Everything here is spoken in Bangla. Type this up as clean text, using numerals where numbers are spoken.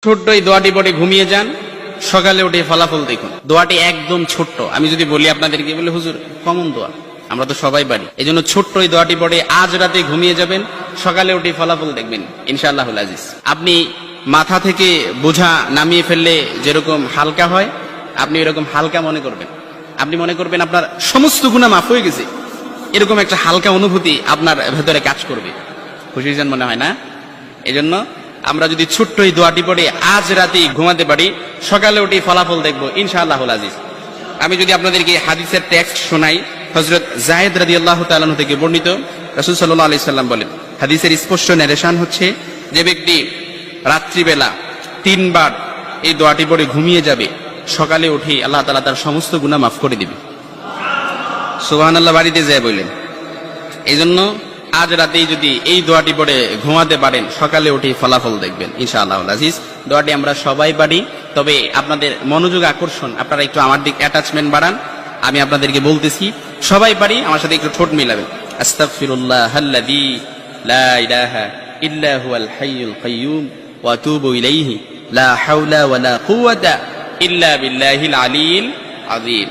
ছোট্ট এই দোয়াটি পড়ে ঘুমিয়ে যান, সকালে উঠে ফলাফল দেখুন। দোয়াটি একদম ছোট্ট, আমি যদি বলি আপনাদেরকে, বলে হুজুর কমন দোয়া, আমরা তো সবাই পারি। এই জন্য ছোট্ট এই দোয়াটি পড়ে আজ রাতে ঘুমিয়ে যাবেন, সকালে উঠে ফলাফল দেখবেন ইনশাআল্লাহুল আজিজ। আপনি মাথা থেকে বোঝা নামিয়ে ফেললে যেরকম হালকা হয়, আপনি এরকম হালকা মনে করবেন। আপনি মনে করবেন আপনার সমস্ত গুনাহ মাফ হয়ে গেছে, এরকম একটা হালকা অনুভূতি আপনার ভেতরে কাজ করবে। খুশি হয়েছেন মনে হয় না? এজন্য আমরা যদি ছোট্ট এই দোয়াটি পড়ে আজ রাতে ঘুমাতে পারি, সকালে উঠে ফলাফল দেখবো ইনশাআল্লাহুল আজিজ। আমি যদি আপনাদেরকে হাদিসের টেক্সট শোনাই, হযরত যায়েদ রাদিয়াল্লাহু তাআলা আনহু থেকে বর্ণিত, রাসূল সাল্লাল্লাহু আলাইহি সাল্লাম বলেন, হাদিসের স্পষ্ট নারেশন হচ্ছে, যে ব্যক্তি রাত্রিবেলা 3 বার এই দোয়াটি পড়ে ঘুমিয়ে যাবে, সকালে উঠে আল্লাহ তাআলা তার সমস্ত গুনাহ মাফ করে দিবে। সুবহানাল্লাহ বাড়িতে যায় বললেন। এই জন্য আজ রাতেই যদি এই দোয়াটি পড়ে ঘুমাতে পারেন, সকালে উঠে ফলাফল দেখবেন ইনশাআল্লাহুল আজিজ। দোয়াটি আমরা সবাই পারি, তবে আপনাদের মনোযোগ আকর্ষণ, আপনারা একটু আমার দিক অ্যাটাচমেন্ট বাড়ান। আমি আপনাদেরকে বলতেছি, সবাই পারি, আমার সাথে একটু ঠোঁট মিলাবেন। আস্তাগফিরুল্লাহাল্লাযী লা ইলাহা ইল্লা হুয়াল হাইয়ুল কাইয়্যুম ওয়া আতুবু ইলাইহি লা হাওলা ওয়ালা কুওয়াতা ইল্লা বিল্লাহিল আলিয়্যিল আযীম।